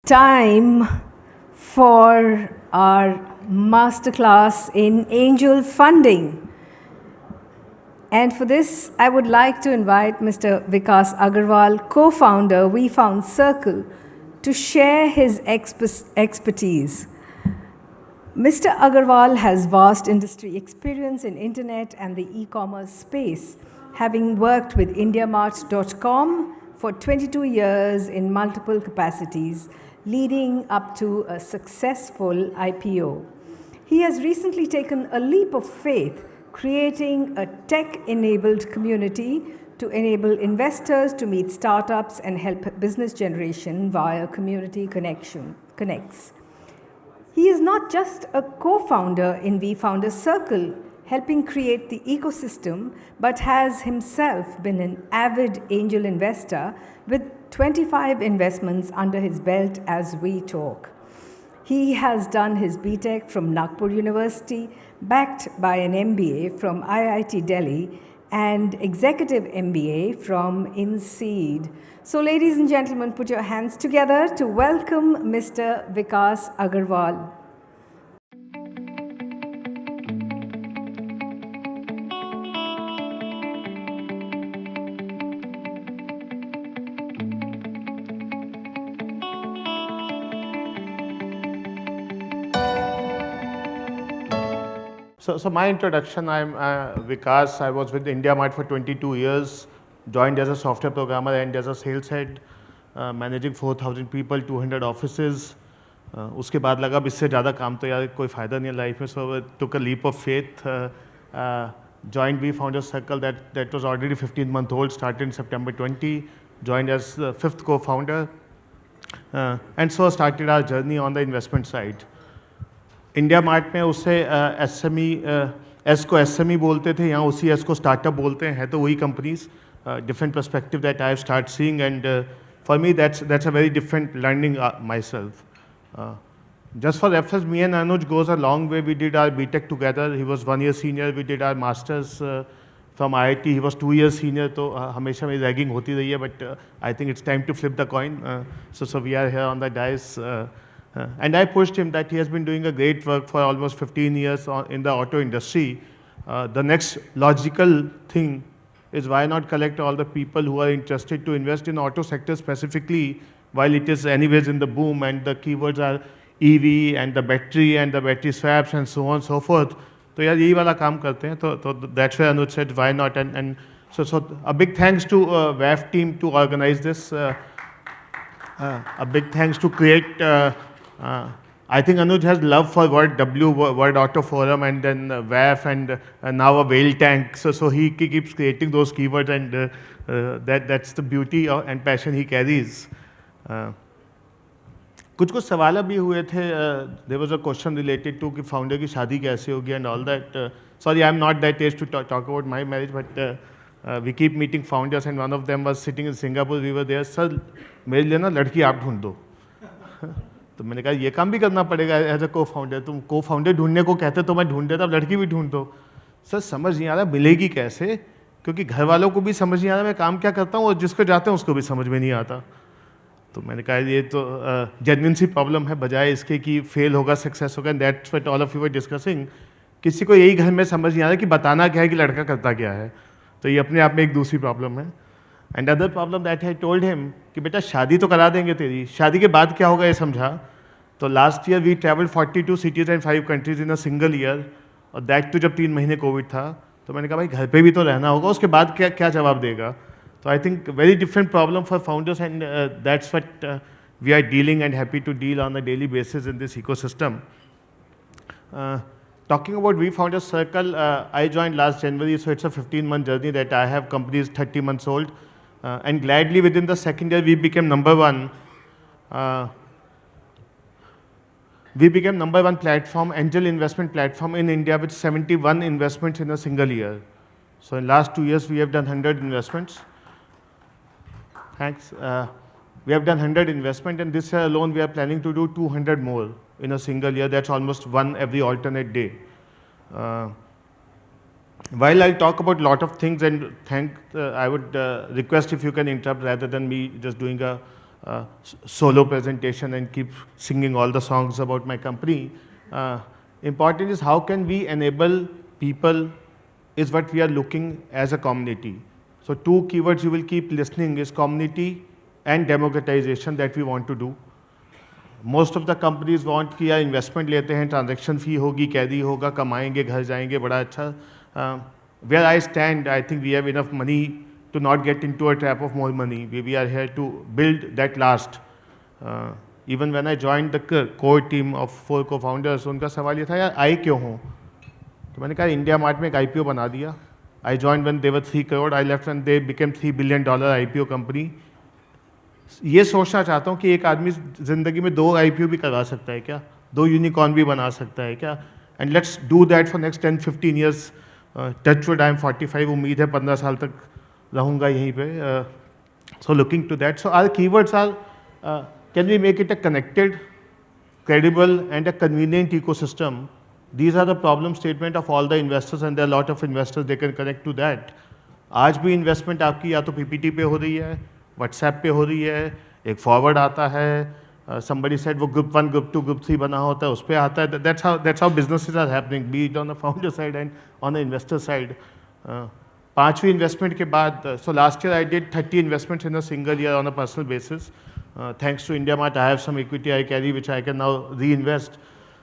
time for our masterclass in angel funding. And for this, I would like to invite Mr. Vikas Aggarwal, co-founder We Found Circle, to share his expertise. Mr. Aggarwal has vast industry experience in internet and the e-commerce space, having worked with IndiaMart.com for 22 years in multiple capacities, leading up to a successful IPO. He has recently taken a leap of faith, creating a tech-enabled community to enable investors to meet startups and help business generation via community connects. He is not just a co-founder in We Founders Circle, helping create the ecosystem, but has himself been an avid angel investor with 25 investments under his belt as we talk. He has done his BTech from Nagpur University, backed by an MBA from IIT Delhi and executive MBA from Invstt. So ladies and gentlemen, put your hands together to welcome Mr. Vikas Aggarwal. So my introduction, I'm Vikas. I was with IndiaMart for 22 years, joined as a software programmer and as a sales head, managing 4,000 people, 200 offices. उसके बाद लगा अब इससे ज़्यादा काम तो यार कोई फ़ायदा नहीं है लाइफ में, so took a leap of faith, joined We Founders Circle that was already 15-month old, started in September 20, joined as the 5th co-founder, and so started our journey on the investment side. India mart में उससे S को SME बोलते थे, यहाँ उसी S को startup बोलते हैं तो वही companies, different perspective that I start seeing and for me that's a very different learning my self. Just for reference, me and Anuj goes a long way. We did our BTech together. He was 1 year senior. We did our masters from IIT. He was 2 years senior. तो हमेशा मेरी ragging होती रही है, but I think it's time to flip the coin. So we are here on the dais. And I pushed him that he has been doing a great work for almost 15 years in the auto industry. The next logical thing is why not collect all the people who are interested to invest in auto sector specifically, while it is anyways in the boom and the keywords are EV and the battery swaps and so on and so forth. तो यार यही वाला काम करते हैं, तो that's why Anuj said why not, and so a big thanks to WAF team to organize this. A big thanks to create. I think Anuj has love for Word Auto Forum, and then WAF, and now a whale tank. So he keeps creating those keywords, and that's the beauty and passion he carries. कुछ सवाल भी हुए थे. There was a question related to कि founder की शादी कैसे होगी and all that. Sorry, I'm not that age to talk about my marriage, but we keep meeting founders, and one of them was sitting in Singapore. We were there. Sir, मेरे लिए ना लड़की आप ढूंढ दो. तो मैंने कहा ये काम भी करना पड़ेगा एज अ को-फाउंडर. तुम को-फाउंडर ढूंढने को कहते तो मैं ढूंढ देता, अब लड़की भी ढूंढ दो. सर समझ नहीं आ रहा मिलेगी कैसे, क्योंकि घर वालों को भी समझ नहीं आ रहा मैं काम क्या करता हूँ, और जिसको जाते हैं उसको भी समझ में नहीं आता. तो मैंने कहा ये तो जेन्युइन सी प्रॉब्लम है, बजाय इसके कि फेल होगा सक्सेस होगा. And that's what all of you were discussing. किसी को यही घर में समझ नहीं आ रहा कि बताना क्या है कि लड़का करता क्या है. तो ये अपने आप में एक दूसरी प्रॉब्लम है. And other problem that I told him कि बेटा शादी तो करा देंगे तेरी, शादी के बाद क्या होगा ये समझा. तो last year we travelled 42 cities and 5 countries in a single year, और दैट तो जब 3 महीने कोविड था. तो मैंने कहा भाई घर पे भी तो रहना होगा, उसके बाद क्या जवाब देगा. तो I think very different problem for founders, and that's what we are dealing and happy to deal on a daily basis in this ecosystem. Talking about We Founders Circle, I joined last January, so it's a 15-month journey that I have. Company is 30 months old, and gladly within the second year we became number one. We became number one platform, angel investment platform in India, with 71 investments in a single year. So in last 2 years we have done 100 investments. Thanks. We have done 100 investment, and this year alone we are planning to do 200 more in a single year. That's almost one every alternate day. While I'll talk about a lot of things, and I would request if you can interrupt rather than me just doing a solo presentation and keep singing all the songs about my company. Important is how can we enable people is what we are looking as a community. So two keywords you will keep listening is community and democratization that we want to do. Most of the companies want कि यार investment लेते हैं, transaction fee होगी, carry होगा, कमाएंगे, घर जाएंगे, बड़ा अच्छा. Where I stand, I think we have enough money to not get into a trap of more money. We are here to build that last. Even when I joined the core team of 4 co-founders, उनका सवाल ये था यार आए क्यों हो? तो मैंने कहा इंडिया मार्ट में एक IPO बना दिया. I joined when they were 3 crore. I left when they became $3 billion IPO company. ये सोचना चाहता हूँ कि एक आदमी ज़िंदगी में 2 IPO भी करवा सकता है क्या, 2 यूनिकॉर्न भी बना सकता है क्या, and let's do that for next 10-15 years. Touchwood I am 45, उम्मीद है 15 साल तक रहूँगा यहीं पे. So looking to that. So our keywords are can we make it a connected, credible and a convenient ecosystem. These are the problem statement of all the investors, and there are a lot of investors, they can connect to that. आज भी investment आपकी या तो PPT पे हो रही है, WhatsApp पे हो रही है, एक फॉरवर्ड आता है, somebody said वो ग्रुप 1, ग्रुप 2, ग्रुप 3 बना होता है, उस पर आता है. That's how businesses are happening, be it on the founder side and on the investor side. 5वीं इन्वेस्टमेंट के बाद, so last year I did 30 investments in a single year on a personal basis. Thanks to IndiaMart, I have some equity I carry which I can now reinvest.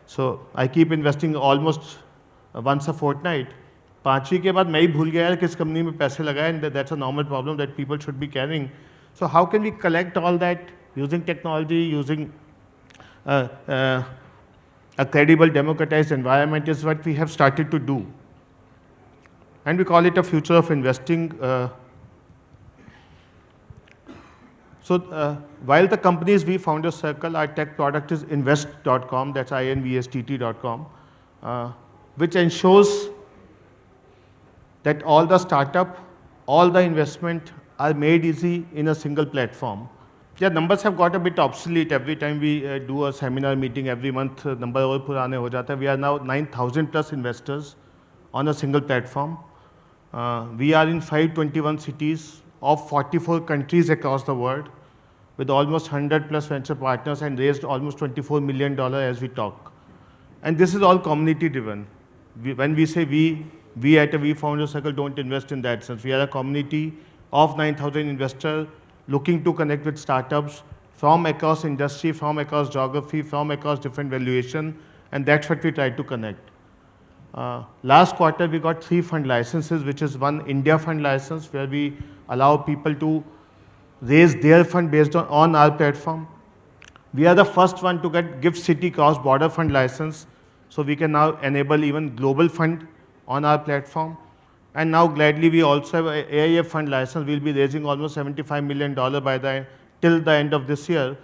So I keep investing almost once a fortnight. 5वीं के बाद मैं ही भूल गया यार किस company में पैसे लगाए, and that's a normal problem that people should be carrying. So how can we collect all that using technology, using a credible democratized environment is what we have started to do. And we call it a future of investing. So while the companies we founders circle, our tech product is invstt.com, that's invstt.com, which ensures that all the startup, all the investment are made easy in a single platform. Yeah, numbers have got a bit obsolete. Every time we do a seminar meeting every month, number और पुराने हो जाते हैं. We are now 9,000 plus investors on a single platform. We are in 521 cities of 44 countries across the world, with almost 100 plus venture partners, and raised almost $24 million as we talk. And this is all community driven. When we say we at a We Founder Circle don't invest in that sense. We are a community of 9,000 investors looking to connect with startups from across industry, from across geography, from across different valuation, and that's what we try to connect. Last quarter we got 3 fund licenses, which is one India fund license where we allow people to raise their fund based on our platform. We are the first one to get GIFT City cross-border fund license, so we can now enable even global fund on our platform. And now gladly we also have a AIF fund license. We'll be raising almost $75 million till the end of this year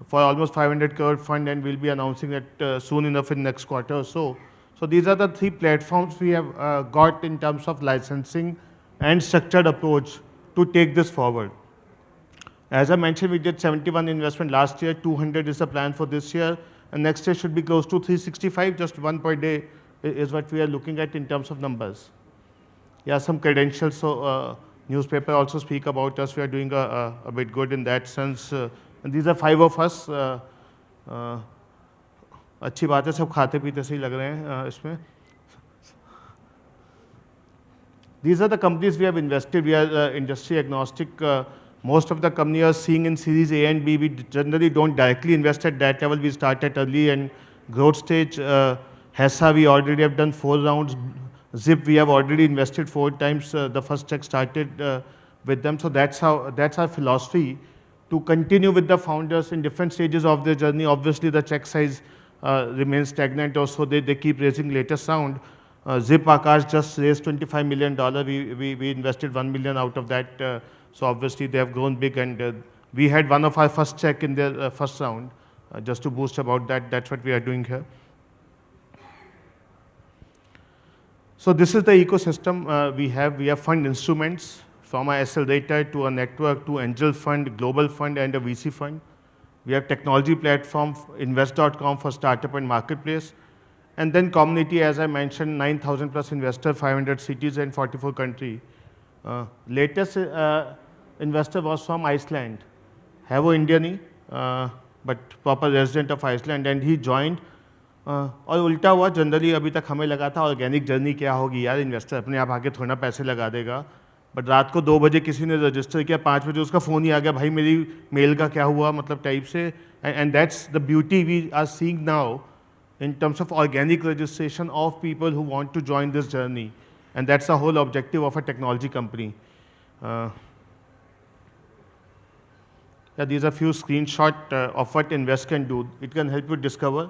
for almost 500 crore fund, and we'll be announcing it soon enough in next quarter or so. So these are the 3 platforms we have got in terms of licensing and structured approach to take this forward. As I mentioned, we did 71 investment last year, 200 is the plan for this year, and next year should be close to 365, just 1 per day is what we are looking at in terms of numbers. Yeah, some credentials, so newspaper also speak about us, we are doing a bit good in that sense. And these are 5 of us. अच्छी बात है, सब खाते पीते से ही लग रहे हैं इसमें. These are the companies we have invested. We are industry agnostic. Most of the companies are seeing in series A and B. We generally don't directly invest at that level. We start at early and growth stage. HESA, we already have done 4 rounds. Zip, we have already invested 4 times. The first check started with them. So that's our philosophy, to continue with the founders in different stages of their journey. Obviously, the check size remains stagnant, or so they keep raising latest round. Zip Akash just raised $25 million. We invested $1 million out of that. So obviously they have grown big, and we had one of our first check in their first round. Just to boost about that, that's what we are doing here. So this is the ecosystem we have. We have fund instruments, from a accelerator to a network to angel fund, global fund, and a VC fund. We have technology platform, invstt.com for startup and marketplace. And then community, as I mentioned, 9,000 plus investors, 500 cities and 44 countries. Latest investor was from Iceland. है वो Indian ही, but proper resident of Iceland, and he joined. और उल्टा हुआ, generally अभी तक हमें लगा था ऑर्गेनिक जर्नी क्या होगी यार, इन्वेस्टर अपने आप आके थोड़ा पैसे लगा देगा, बट रात को 2 बजे किसी ने रजिस्टर किया, 5 बजे उसका फ़ोन ही आ गया, भाई मेरी मेल का क्या हुआ, मतलब टाइप से। And that's the beauty we are seeing now in terms of organic registration of people who want to join this journey, and that's the whole objective of a technology company. Yeah, these are few screenshots of what Invstt can do. It can help you discover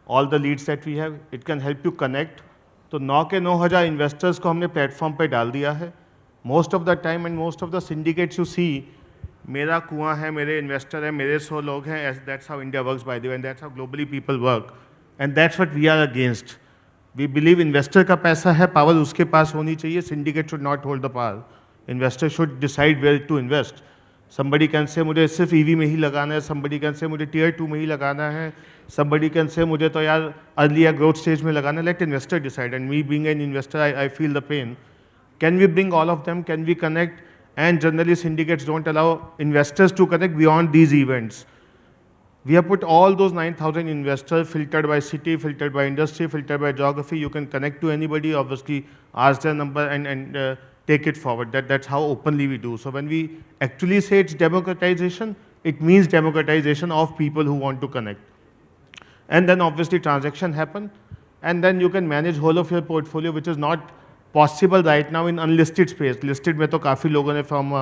all the leads that we have. It can help you connect. तो 9 के 9,000 investors को हमने platform पे डाल दिया है. Most of the time and most of the syndicates you see, मेरा कुआं है, मेरे इन्वेस्टर हैं, मेरे 100 लोग हैं. That's how India works by the way, and that's how globally people work, and that's what we are against. We believe investor का पैसा है, पावर उसके पास होनी चाहिए. Syndicate should not hold the power. Investor should decide where to invest. somebody can say मुझे सिर्फ EV में ही लगाना है, somebody can say मुझे tier 2 में ही लगाना है, somebody can say मुझे तो यार अर्ली या ग्रोथ स्टेज में लगाना है. Let investor decide, and me being an investor I feel the pain. Can we bring all of them? Can we connect? And generally syndicates don't allow investors to connect beyond these events. We have put all those 9,000 investors filtered by city, filtered by industry, filtered by geography. You can connect to anybody, obviously ask their number and take it forward. That's how openly we do. So when we actually say it's democratization, it means democratization of people who want to connect. And then obviously transaction happen, and then you can manage whole of your portfolio, which is not possible right now in unlisted space. Listed में तो काफ़ी लोगों ने from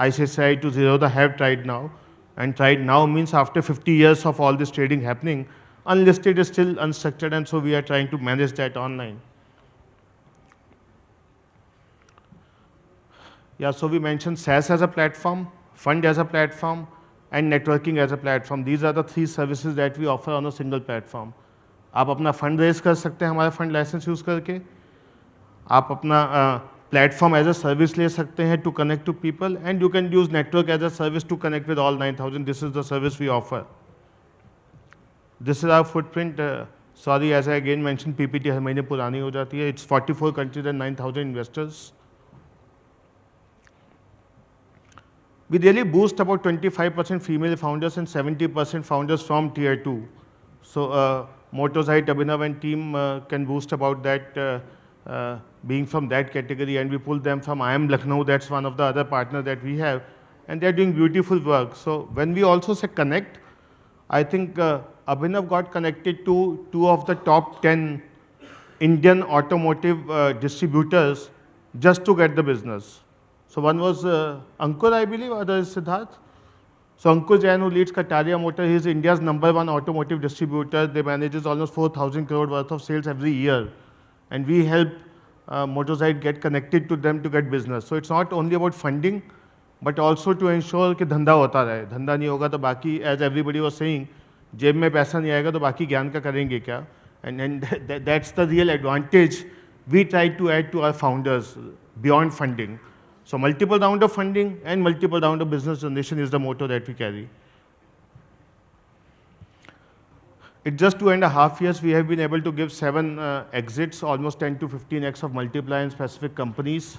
ICICI to Zerodha have tried now, and tried now means after 50 years of all this trading happening. Unlisted is still unstructured, and so we are trying to manage that online. Yeah, so we mentioned SaaS as a platform, fund as a platform, and networking as a platform. These are the 3 services that we offer on a single platform. आप अपना fund raise कर सकते हैं हमारा fund licence use करके. आप अपना platform as a service ले सकते हैं to connect to people, and you can use network as a service to connect with all 9,000. This is the service we offer. This is our footprint. Sorry, as I again mention, PPT हर महीने पुरानी हो जाती है. It's 44 countries and 9,000 investors. We really boost about 25% female founders and 70% founders from tier 2. So Motozite, Abhinav and team can boost about that, being from that category, and we pull them from IIM Lucknow. That's one of the other partners that we have, and they're doing beautiful work. So when we also say connect, I think Abhinav got connected to 2 of the top 10 Indian automotive distributors just to get the business. So one was Ankur, I believe, other is Siddharth. So Ankur Jain, who leads Kataria Motor, he is India's #1 automotive distributor. They manages almost 4,000 crore worth of sales every year, and we help Motorcycle get connected to them to get business. So it's not only about funding, but also to ensure कि धंधा होता रहे. धंधा नहीं होगा तो बाकी, as everybody was saying, जेब में पैसा नहीं आएगा तो बाकी ज्ञान का करेंगे क्या? And that's the real advantage we try to add to our founders beyond funding. So multiple round of funding and multiple round of business generation is the motto that we carry. In just 2.5 years, we have been able to give 7 exits, almost 10 to 15x of multiply in specific companies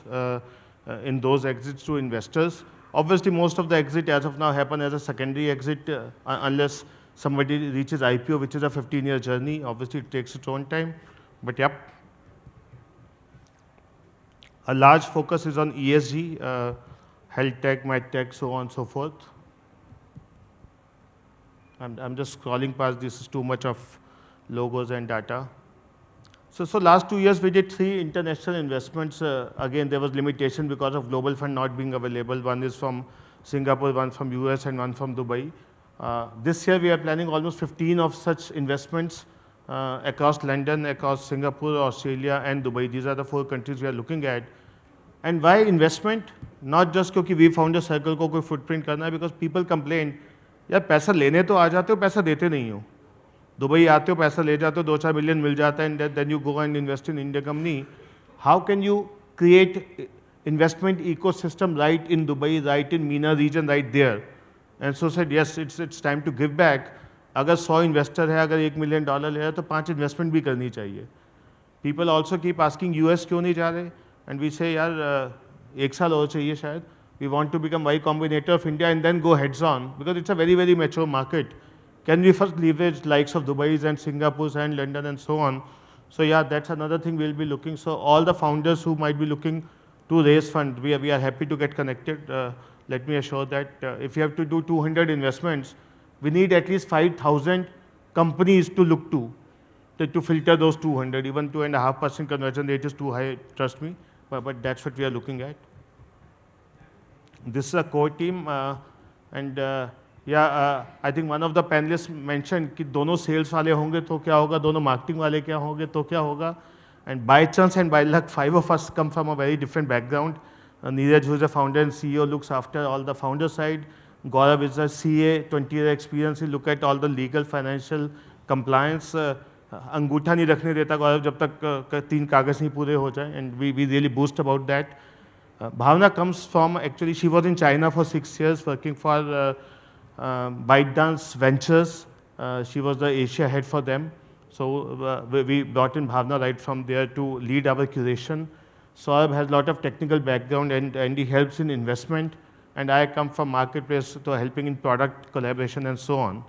in those exits to investors. Obviously, most of the exit as of now happen as a secondary exit unless somebody reaches IPO, which is a 15-year journey. Obviously, it takes its own time, but yep. A large focus is on ESG, health tech, med tech, so on and so forth. I'm just scrolling past, this is too much of logos and data. So last 2 years we did 3 international investments. Again, there was limitation because of global fund not being available. One is from Singapore, one from US, and one from Dubai. This year we are planning almost 15 of such investments across London, across Singapore, Australia, and Dubai. These are the 4 countries we are looking at. And why investment? Not just क्योंकि we founder circle को कोई footprint करना है, because people complain, यार पैसा लेने तो आ जाते हो, पैसा देते नहीं हो. दुबई आते हो, पैसा ले जाते हो, 2-4 मिलियन मिल जाता है, and then you go and invest in India company. How can you create investment ecosystem right in Dubai, right in MENA region, right there? And so said, yes, it's time to give back. अगर 100 investor है, अगर $1 million ले रहा है तो 5 investment भी करनी चाहिए. People also keep asking US क्यों नहीं जा रहे, and we say यार 1 साल और चाहिए शायद. We want to become Y Combinator of India and then go heads on, because it's a very, very mature market. Can we first leverage likes of Dubai's and Singapore's and London and so on? So yeah, that's another thing we'll be looking. So all the founders who might be looking to raise fund, we are happy to get connected. Let me assure that if you have to do 200 investments, we need at least 5,000 companies to look to filter those 200. Even 2.5% conversion rate is too high, trust me, but that's what we are looking at. This is a core team, and I think one of the panelists mentioned कि दोनों sales वाले होंगे तो क्या होगा, दोनों marketing वाले क्या होंगे तो क्या होगा, and by chance and by luck, 5 of us come from a very different background. Neeraj, who is a founder and CEO, looks after all the founder side. Gaurav is a CA, 20-year experience. He look at all the legal, financial, compliance. अंगूठा नहीं रखने देता गौरव जब तक 3 कागज नहीं पूरे हो जाए, and we really boost about that. Bhavna comes from, actually she was in China for 6 years working for ByteDance Ventures. She was the Asia head for them. So we brought in Bhavna right from there to lead our curation. Saurabh has a lot of technical background and he helps in investment. And I come from marketplace, so helping in product collaboration and so on.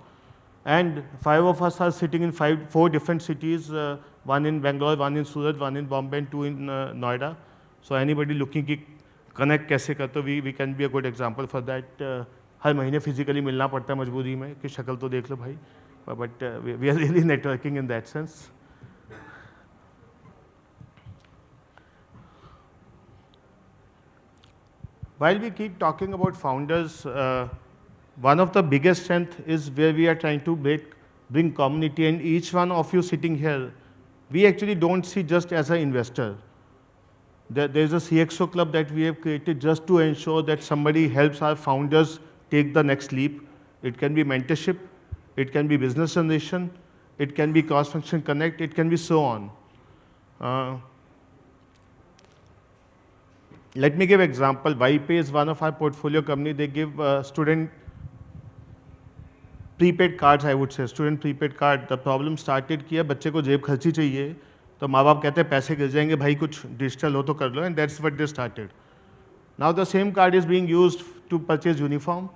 And 5 of us are sitting in 4 different cities, 1 in Bangalore, 1 in Surat, 1 in Bombay and 2 in Noida. So anybody looking to connect कैसे कर, तो we can be a good example for that. हर महीने physically मिलना पड़ता है मजबूरी में कि शक्ल तो देख लो भाई, but we are really networking in that sense. While we keep talking about founders, one of the biggest strengths is where we are trying to bring community, and each one of you sitting here, we actually don't see just as an investor. There's a CXO club that we have created just to ensure that somebody helps our founders take the next leap. It can be mentorship, it can be business generation, it can be cross-function connect, it can be so on. Let me give example. YPay is one of our portfolio company. They give student prepaid cards, I would say, student prepaid card. The problem started किया बच्चे को जेब खर्ची चाहिए, तो माँ बाप कहते हैं पैसे गिर जाएंगे भाई, कुछ डिजिटल हो तो कर लो, and that's what they started. Now the same card is being used to purchase uniform.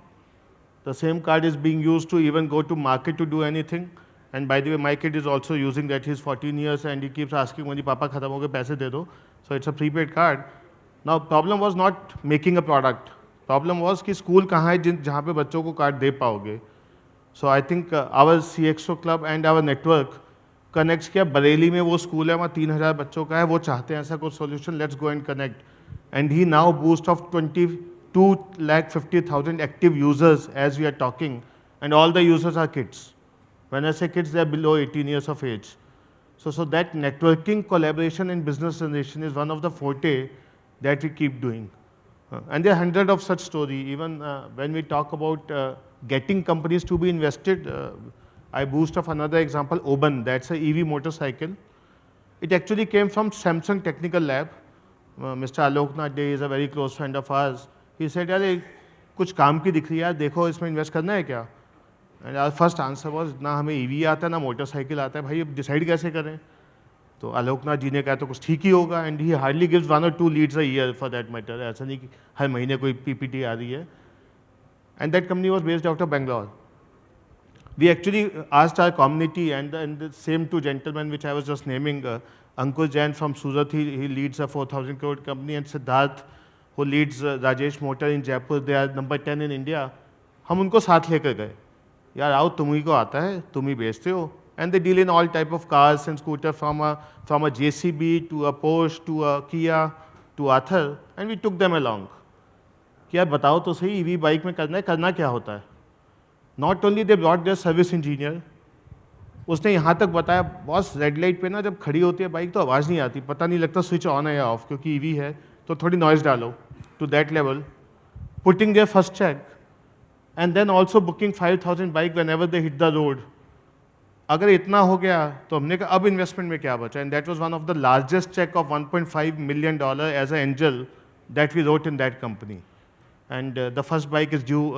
The same card is being used to even go to market to do anything. And by the way, my kid is also using that. He's 14 years and he keeps asking, मुझे पापा खत्म हो गए पैसे दे दो. So it's a prepaid card. Now problem was not making a product. Problem was कि school कहाँ है जहाँ पे बच्चों को card दे पाओगे. So I think our CXO club and our network connects किया. बरेली में वो school है, वहाँ 3,000 बच्चों का है, वो चाहते हैं ऐसा कोई solution. Let's go and connect. And he now boasts of 22,50,000 active users as we are talking, and all the users are kids. When I say kids, they are below 18 years of age. So that networking, collaboration and business generation is one of the forte that we keep doing. And there are hundreds of such stories. Even when we talk about getting companies to be invested, I boast of another example, Oban, that's an EV motorcycle. It actually came from Samsung Technical Lab. Mr. Aloknath Dey is a very close friend of ours. He said, यार कुछ काम की दिख रही है यार, देखो इसमें इन्वेस्ट करना है क्या? And our first answer was, ना हमें EV आता है ना मोटरसाइकिल आता है भाई, अब डिसाइड कैसे करें? तो आलोकनाथ जी ने कहा तो कुछ ठीक ही होगा, and he hardly gives 1 or 2 leads a year for that matter. ऐसा नहीं कि हर महीने कोई PPT आ रही है. And that company was based out of Bangalore. We actually asked our community, and the same 2 gentlemen which I was just naming, Ankur Jain from Surat, he leads a 4,000 crore company, and Siddharth, who leads Rajesh Motor in Jaipur, they are number 10 in India. हम उनको साथ लेकर गए, यार आओ तुम ही को आता है, तुम ही बेचते हो. And they deal in all type of cars and scooter, from a JCB to a Porsche to a Kia to Ather, and we took them along. कि यार बताओ तो सही, EV बाइक में करना क्या होता है? Not only they brought their service engineer, उसने यहाँ तक बताया, बॉस रेड लाइट पे ना जब खड़ी होती है बाइक तो आवाज़ नहीं आती, पता नहीं लगता स्विच ऑन है या ऑफ, क्योंकि EV है तो थोड़ी नॉइज़ डालो. To that level, putting their first check, and then also booking 5,000 bike whenever they hit the road. अगर इतना हो गया तो हमने कहा अब इन्वेस्टमेंट में क्या बचा, and that was one of the largest check of $1.5 million as an angel that we wrote in that company. And the first bike is due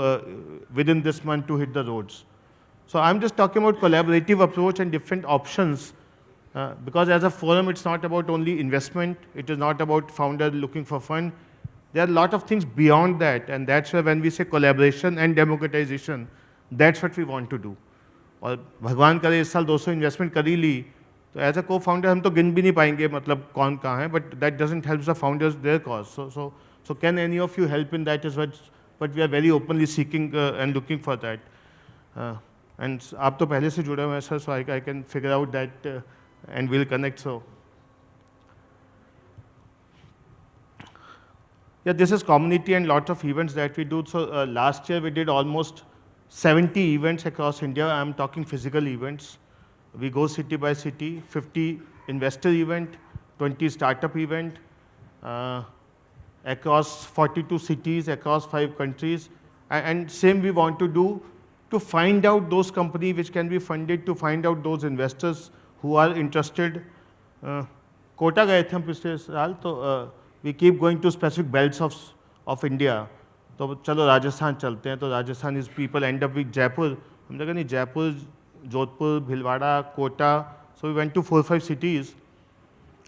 within this month to hit the roads. So I'm just talking about collaborative approach and different options, because as a forum, it's not about only investment. It is not about founder looking for fund, There are a lot of things beyond that, and that's where when we say collaboration and democratization, that's what we want to do. और भगवान करे इस साल 200 investment कर ही ली, तो as a को founder हम तो गिन भी नहीं पाएंगे मतलब कौन कहाँ है, but that doesn't help the founders their cause. So can any of you help in that is what we are very openly seeking and looking for that. And आप तो पहले से जुड़े हुए हैं sir, so I can figure out that and we'll connect. So yeah, this is community and lots of events that we do. So last year we did almost 70 events across India. I'm talking physical events. We go city by city, 50 investor event, 20 startup event, across 42 cities, across 5 countries. And same we want to do to find out those companies which can be funded, to find out those investors who are interested. Kota गए थे हम पिछले साल, तो we keep going to specific belts of India. तो चलो राजस्थान चलते हैं, तो Rajasthan is people end up with Jaipur. हमने कहा नहीं, Jaipur, Jodhpur, Bhilwara, Kota. So we went to 4-5 cities.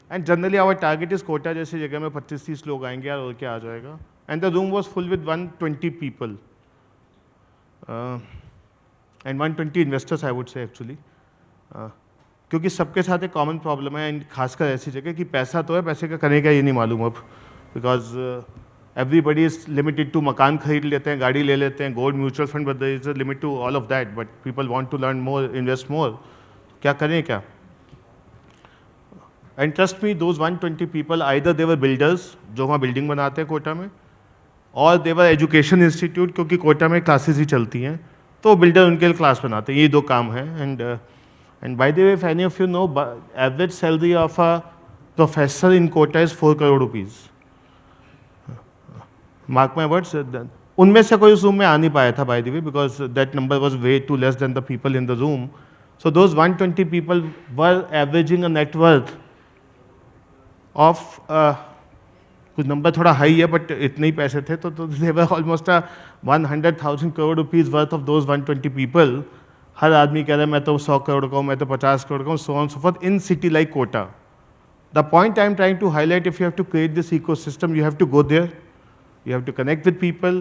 And generally our target is Kota जैसी जगह में 25-30 लोग आएंगे यार, और क्या आ जाएगा. And the room was full with 120 people. And 120 investors I would say actually. क्योंकि सबके साथ एक कॉमन प्रॉब्लम है, एंड खासकर ऐसी जगह कि पैसा तो है, पैसे का करेगा ये नहीं मालूम अब. Because everybody is limited to मकान खरीद लेते हैं, गाड़ी ले लेते हैं, gold mutual fund, but there is a limit to all of that. But people want to learn more, invest more. क्या करें क्या? And trust me, those 120 people either they were builders जो वहाँ बिल्डिंग बनाते हैं कोटा में, और दे वर एजुकेशन इंस्टीट्यूट, क्योंकि कोटा में क्लासेस ही चलती हैं, तो बिल्डर उनके लिए क्लास बनाते हैं. ये 2 काम हैं. And by the way, if any of you know, average salary of a professor in Kota is 4 crore rupees. Mark my words. उनमें से कोई उस रूम में आ नहीं पाया था, by the way, because that number was way too less than the people in the room. So those 120 people were averaging a net worth of कुछ number थोड़ा हाई है, बट इतने ही पैसे थे, तो they were almost 100,000 crore rupees worth of those 120 people. हर आदमी कह रहा है मैं तो 100 करोड़ का हूँ, मैं तो 50 करोड़ का हूँ, so on so forth, in city like Kota. The point I am trying to highlight, if you have to create this ecosystem, you have to go there, you have to connect with people.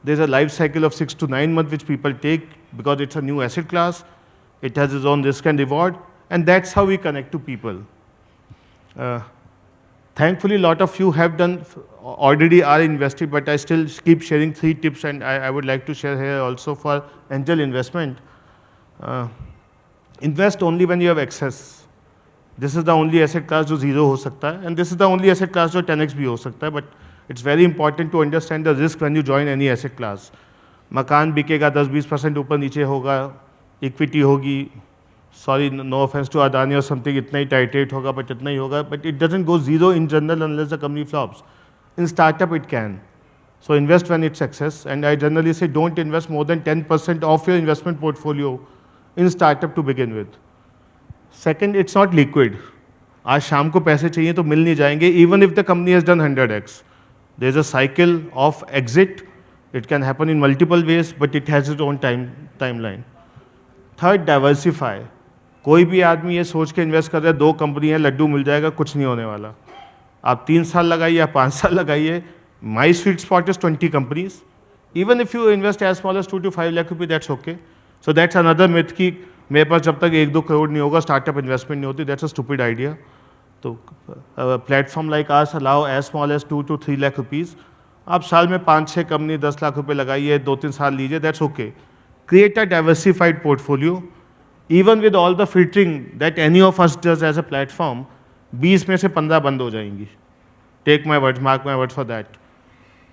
There is a life cycle of 6 to 9 months which people take because it's a new asset class. It has its own risk and reward, and that's how we connect to people. Thankfully, a lot of you have done already are invested, but I still keep sharing 3 tips, and I would like to share here also for angel investment. Invest only when you have excess. This is the only asset class जो zero हो सकता है, and this is the only asset class जो 10x भी हो सकता है. But it's very important to understand the risk when you join any asset class. मकान बिकेगा 10-20% ऊपर नीचे होगा, इक्विटी होगी, sorry no offense to Adani or something, इतना ही टाइट रेट होगा, but इतना ही होगा, but it doesn't go zero in general unless the company flops. In startup it can. So invest when it's excess, and I generally say don't invest more than 10% of your investment portfolio in startup to begin with. Second, it's not liquid. आज शाम को पैसे चाहिए तो मिल नहीं जाएंगे, even if the company has done 100x. There's a cycle of exit. It can happen in multiple ways, but it has its own timeline. Third, diversify. कोई भी आदमी ये सोच के इन्वेस्ट कर रहा है 2 कंपनी है, लड्डू मिल जाएगा, कुछ नहीं होने वाला. आप 3 साल लगाइए या 5 साल लगाइए. My sweet spot is 20 companies. Even if you invest as small as 2 to 5 lakh rupees, that's okay. So that's another myth कि मेरे पास जब तक 1-2 करोड़ नहीं होगा स्टार्टअप इन्वेस्टमेंट नहीं होती. That's a stupid idea. तो platform like us allow as small as 2 to 3 lakh rupees. आप साल में 5-6 कंपनी 10 लाख रुपए लगाइए, 2-3 साल लीजिए, that's okay. Create a diversified portfolio. Even with all the filtering that any of us does as a platform, 20 में से 15 बंद हो जाएंगी. Take my words, mark my words for that.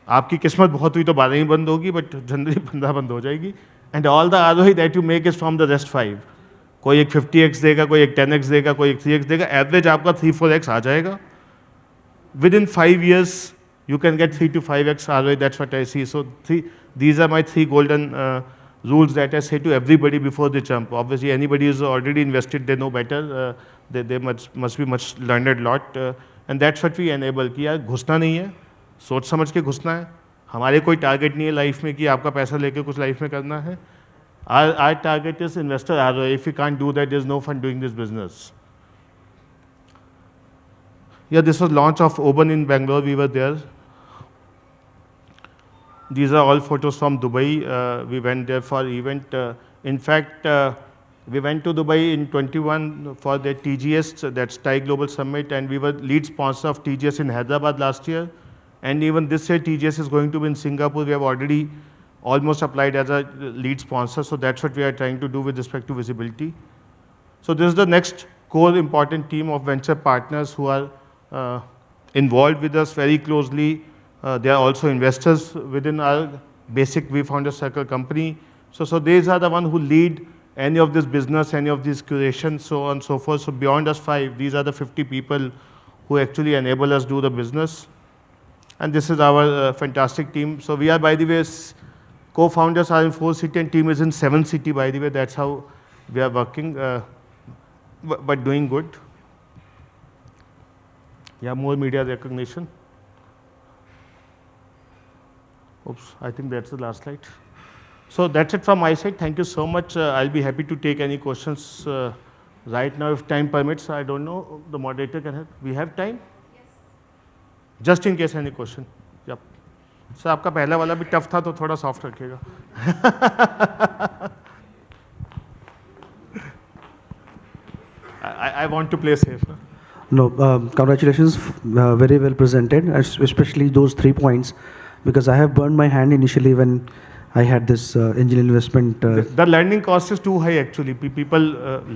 आपकी किस्मत बहुत हुई तो 12 ही बंद होगी, बट जनरली 15 बंद हो जाएगी. And all the ROI that you make is from the rest 5. कोई एक 50x देगा, कोई एक 10x देगा, कोई एक 3x देगा, एवरेज आपका 3-4x आ जाएगा. With in 5 years you can get 3 to 5x ROI. That's what I see. So these are my 3 golden rules that I say to everybody before they jump. Obviously anybody who's already invested, they know better. They must be much learned lot. And that's what we enable कि यार घुसना नहीं है, सोच समझ के घुसना है. हमारे कोई टारगेट नहीं है लाइफ में कि आपका पैसा लेके कुछ लाइफ में करना है. Our target is investor ROI. If you can't do that, there's no fun doing this business. Yeah, this was launch of Oban in Bangalore. We were there. These are all photos from Dubai. We went there for event. In fact, we went to Dubai in 21 for the TGS, that's Thai Global Summit, and we were lead sponsor of TGS in Hyderabad last year. And even this year, TGS is going to be in Singapore. We have already almost applied as a lead sponsor. So that's what we are trying to do with respect to visibility. So this is the next core important team of venture partners who are involved with us very closely. They are also investors within our basic WeFounder Circle company. So these are the ones who lead any of this business, any of these curations, so on and so forth. So beyond us 5, these are the 50 people who actually enable us do the business. And this is our fantastic team. So we are, by the way, co-founders are in 4 cities and team is in 7 cities, by the way. That's how we are working, but doing good. Yeah, more media recognition. Oops, I think that's the last slide. So that's it from my side. Thank you so much. I'll be happy to take any questions right now if time permits. I don't know, the moderator can help. We have time? Yes. Just in case any question. Yep. Sir आपका पहला वाला भी tough था तो थोड़ा soft रखिएगा. I want to play safe. No, congratulations, very well presented, especially those 3 points, because I have burned my hand initially when I had this angel investment. The learning cost is too high actually. People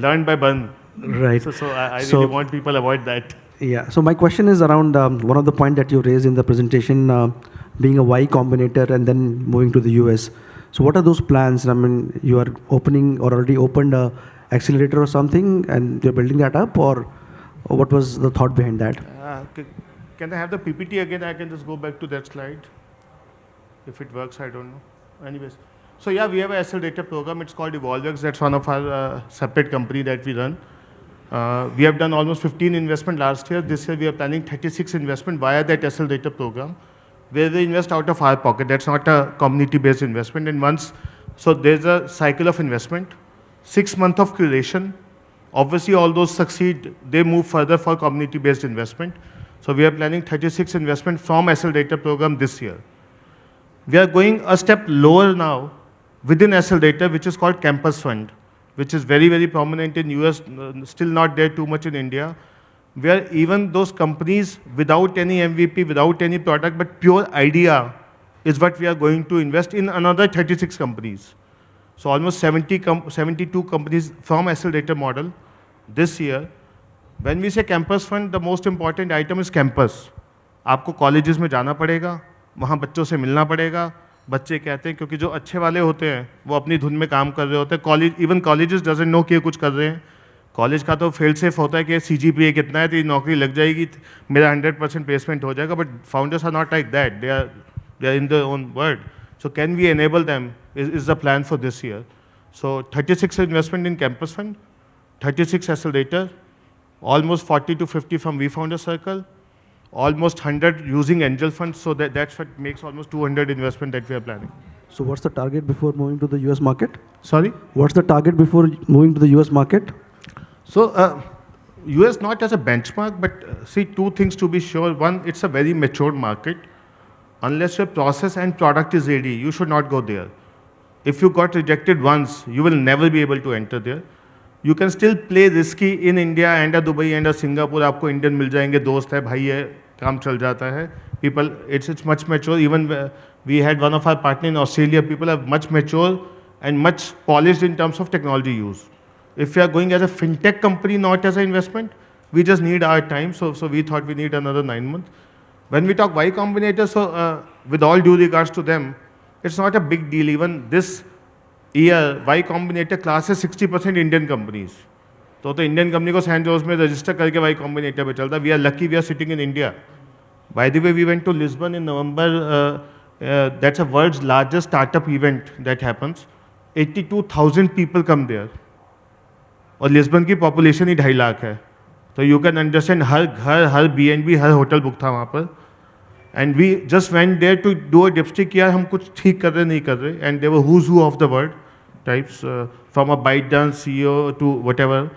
learn by burn. Right. So I really want people avoid that. Yeah. So my question is around one of the point that you raised in the presentation, being a Y Combinator and then moving to the US. So what are those plans? I mean, you are opening or already opened a accelerator or something and you're building that up, or what was the thought behind that? Can I have the PPT again? I can just go back to that slide. If it works, I don't know. Anyways. So yeah, we have an accelerator program. It's called Evolvex. That's one of our separate company that we run. We have done almost 15 investment last year. This year we are planning 36 investment via that accelerator program, where they invest out of our pocket. That's not a community-based investment. And once, so there's a cycle of investment, 6 months of curation. Obviously, all those succeed, they move further for community-based investment. So we are planning 36 investment from accelerator program this year. We are going a step lower now within accelerator, which is called campus fund, which is very, very prominent in US, still not there too much in India, where even those companies without any MVP, without any product, but pure idea is what we are going to invest in another 36 companies. So almost 72 companies from accelerator model this year. When we say campus fund, the most important item is campus. आपको colleges में जाना पड़ेगा, वहाँ बच्चों से मिलना पड़ेगा. बच्चे कहते हैं क्योंकि जो अच्छे वाले होते हैं वो अपनी धुन में काम कर रहे होते हैं. College even colleges doesn't know कि कुछ कर रहे हैं. कॉलेज का तो फेल सेफ होता है कि CGPA कितना है तो ये नौकरी लग जाएगी, मेरा 100% प्लेसमेंट हो जाएगा. But founders are not like that. They are in their own world. So can we enable them is the plan for this year. So 36 investment in campus fund, 36 accelerator, almost 40 to 50 from WeFounder Circle, almost 100 using angel funds. So that's what makes almost 200 investment that we are planning. So what's the target before moving to the US market? Sorry? What's the target before moving to the US market? So US not as a benchmark, but see, 2 things to be sure. One, it's a very mature market. Unless your process and product is ready, you should not go there. If you got rejected once, you will never be able to enter there. You can still play risky in India and Dubai and Singapore. आपको Indian मिल जाएंगे, दोस्त है, भाई है, काम चल जाता है. People, it's much mature. Even we had one of our partner in Australia. People are much mature and much polished in terms of technology use. If we are going as a fintech company, not as an investment, we just need our time. So we thought we need another 9 months. When we talk Y Combinator, so with all due regards to them, it's not a big deal. Even this year, Y Combinator class is 60% Indian companies. तो Indian company को San Jose में register करके Y Combinator पे चलता. We are lucky we are sitting in India. By the way, we went to Lisbon in November. That's a world's largest startup event that happens. 82,000 people come there. और Lisbon की population ही 2.5 लाख है. तो you can understand हर घर, हर B&B, हर hotel book था वहाँ पर. And we just went there to do a dipstick कि यार हम कुछ ठीक कर रहे नहीं कर रहे. And they were who's who of the world types, from a ByteDance CEO to whatever.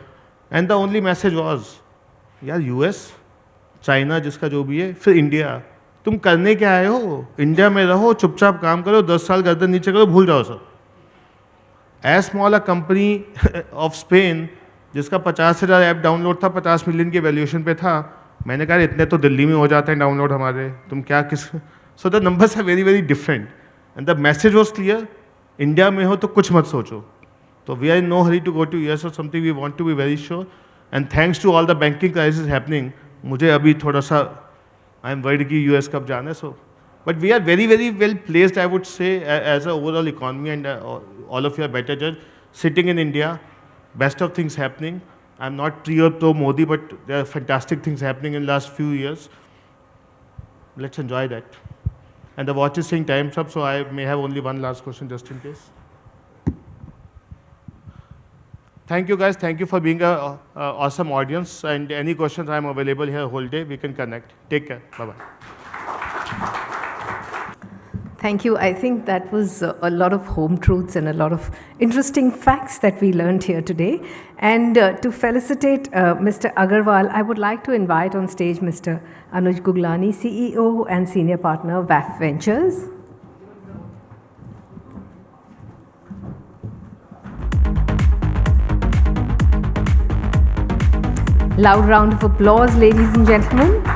And the only message was, यार US, China जिसका जो भी है, फिर India. तुम करने क्या आए हो? इंडिया में रहो, चुपचाप काम करो, 10 साल गर्दन नीचे करो, भूल जाओ सब. As small a company of Spain जिसका 50,000 ऐप डाउनलोड था, 50 मिलियन की वैल्यूएशन पे था, मैंने कहा इतने तो दिल्ली में हो जाते हैं डाउनलोड हमारे, तुम क्या किस. So the numbers are very very different and the message was clear. India में हो तो कुछ मत सोचो. तो we are in no hurry to go to US और something. We want to be very sure and thanks to all the banking crisis happening. मुझे अभी थोड़ा सा आई एम वर्ड कि यूएस कब जाना है. So but we are very very well placed I would say as a overall economy and all of you are better judge. Sitting in India, best of things happening. I'm not pro Modi, but there are fantastic things happening in the last few years. Let's enjoy that. And the watch is saying time's up, so I may have only one last question just in case. Thank you guys. Thank you for being a awesome audience. And any questions, I'm available here whole day. We can connect. Take care. Bye-bye. Thank you. I think that was a lot of home truths and a lot of interesting facts that we learned here today. And to felicitate Mr. Aggarwal, I would like to invite on stage Mr. Anuj Guglani, CEO and Senior Partner, WAF Ventures. Loud round of applause, ladies and gentlemen.